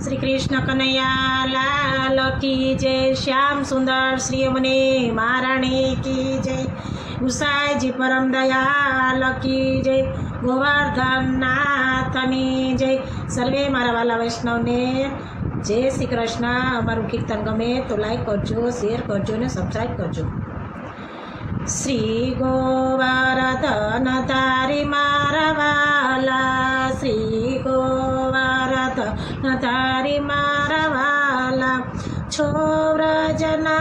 श्री कृष्ण कन्हैया लाल की जय। श्याम सुंदर श्री मुनि महाराणी की जय। गुसाई जी परम दयाल की जय। गोवर्धन नाथनी जय। सर्वे मारा वाला वैष्णव ने जय श्री कृष्ण। अमरु कीर्तन गमे तो लाइक करजो, शेर करजो ने सब्सक्राइब करजो। श्री गोवर्धन तारी मारा वाला, श्री गोवर्धन तारी मारा वाला, छोव्रजना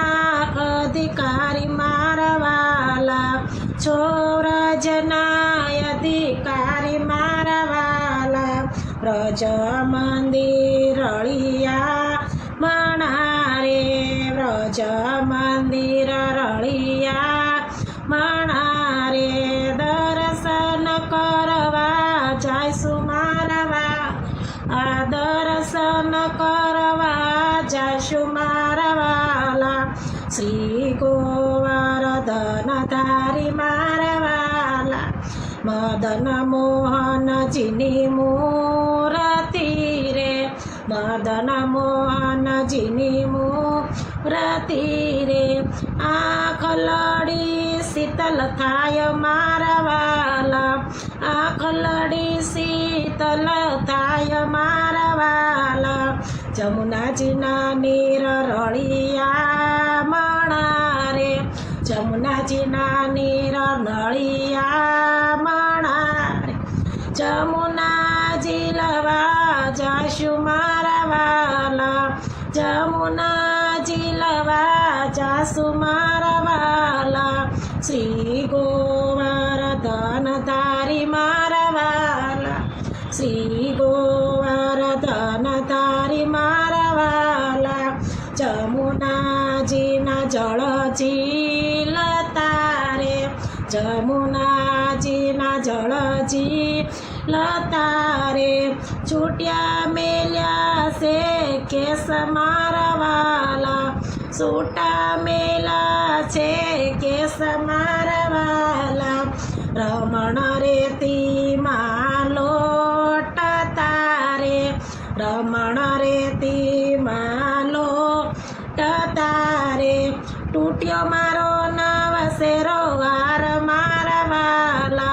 अधिकारी मारा वाला, छोव्रजना अधिकारी मारा वाला, ब्रज मंदिर रळिया मणारे, ब्रज मंदिर रळिया मणारे, दर्शन करवा जायसु मारवा, दर्शन करवा जायसु मारवाला, श्री गोवर्धन तारी मारवाला, मदन मोहन जिनी मूर्ति रे, मदन मोहन जिनी मूर्ति रे, आँख लड़ी शीतल थाय मारवाला, आँख लड़ी शीतल थाय मारवाला, जमुना जीना नीर रळिया मणारे, जमुना जीना नीर रळिया मणारे, जमुना जिलवा जाशु मारवाला, जमुना जिलवा जासु मारवाला, श्री गोवर्धन तारी मारवाला, श्री गोवर्धन तारी मारवाला, जमुना जीना जळ झील तारे, जमुना जीना जळ झील तारे, छूट्या मेल्या से केस मारवाला, सूटा मेला छे केस मारवाला, रमण रेती मालोट तारे, रमण रेती मालोट तारे, टूट्यो मारो नवसेरो वार मारवाला,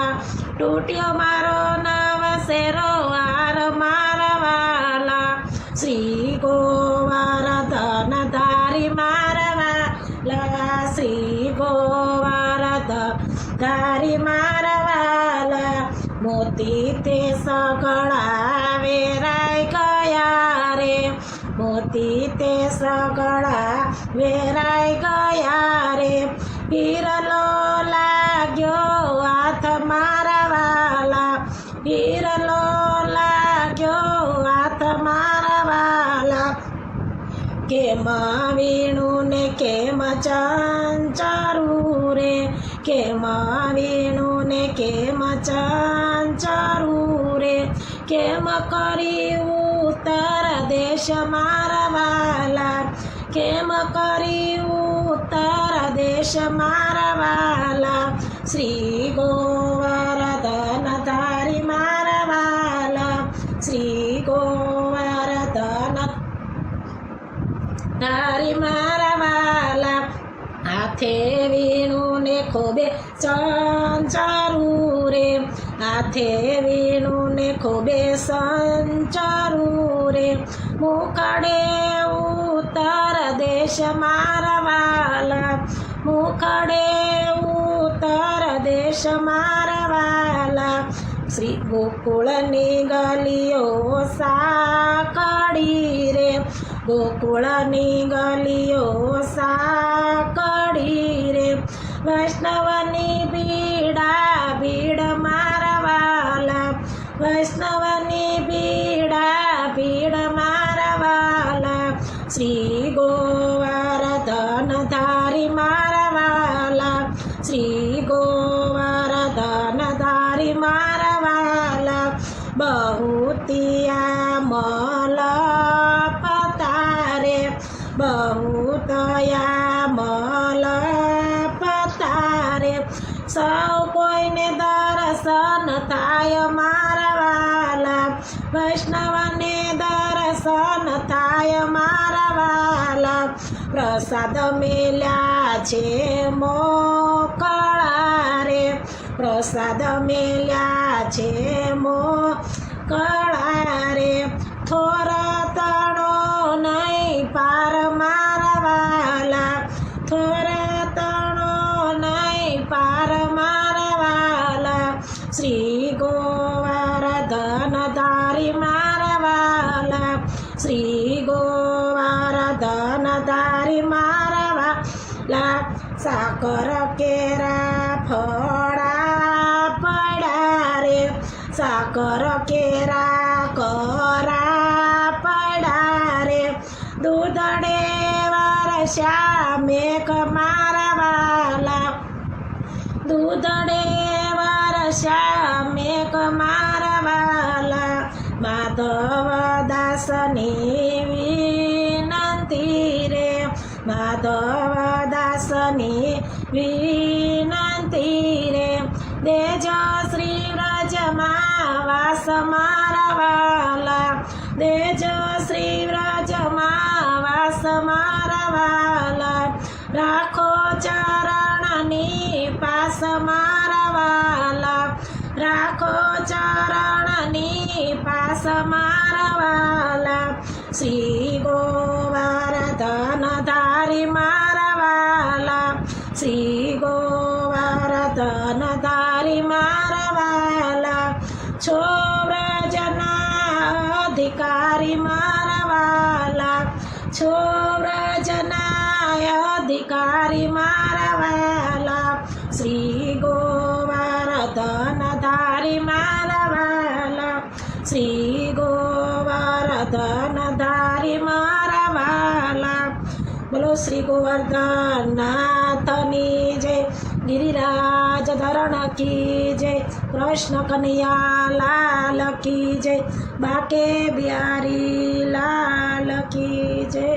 टूट्यो मारो नवसेरो वार मारवाला, श्री गोवर्धन तारी मारवाला, श्री गोवर्धन तारी मारवाला, मोती ते सगळा वेराय गया रे, मोती ते सगळा वेराय गया रे, हिरलो लाग्यो हाथ मारवाला, हिरलो लाग्यो हाथ मारवाला, केम वीणु ने केम चंचरू रे, केम वीणु ने केम चंचरू रे, केम करी उत्तर देश मारवाला, केम करी उत्तर देश मारवाला, श्री गोवर्धन तारी मारवाला, श्री गोवर्धन तारी मारवाला, हाथे वीणु ने खोबे संचारू रे, हाथे वीणु ने खोबे संचारू रे, मुखडे उत्तर देश मारवाला, मुखडे उत्तर देश मारवाला, श्री गोकुळ निगलियो साकडी रे, गोकुळ निगलियो साकडी रे, वैष्णवनी बीडा बीड मारवाला, वैष्णवनी बीडा बीड मारवाला, श्री गोवर्धन तारी मारवाला, श्री गोवर्धन तारी मारवाला, बहुतिया मल पतारे, बहुतया मल पतारे, सौ कोईने दर्शन थाय मारवाला, वैष्णवने दर्शन દર્શન થાય મારા વાલા પ્રસાદ મેલ્યા છે મોકળા રે પ્રસાદ મેલ્યા છે મોકળા રે થોર તણો નહીં પાર મારા વાલા થોર તણો નહીં પાર મારા વાલા શ્રી ગોવર્ધન ધારી મારા વાલા શ્રી ગોવર્ધન ધારી મારા વાલા સાકર કેરા ફળા પડ્યા રે સાકર કેરા કરા પડ્યા રે દૂધડે વરસ્યા મેઘ મારા વાલા દૂધડે વરસ્યા મેઘ મારા વાલા માધવ દાસની વિનંતી રે માધવ દાસની વિનંતી રે દેજો શ્રી વ્રજમાં વાસ મારા વાલા દેજો શ્રી વ્રજમાં વાસ મારા વાલા રાખો ચરણની પાસ મારા વાલા રાખો ચરણની પાસ મારા વાલા શ્રી ગોવર્ધન ધારી મારા વાલા શ્રી ગોવર્ધન ધારી મારા વાલા છો વ્રજના અધિકારી મારા વાલા છો વ્રજના અધિકારી મારા વાલા શ્રી ગોવર્ધન ધારી મારા વાલા શ્રી ગોવર્ધન ધારી મારા વાલા બોલો શ્રી ગોવર્ધન નાથની જય ગિરિરાજ ધરણ કી જય કૃષ્ણ કનૈયા લાલ કી જય બાકે બિહારી લાલ કી જય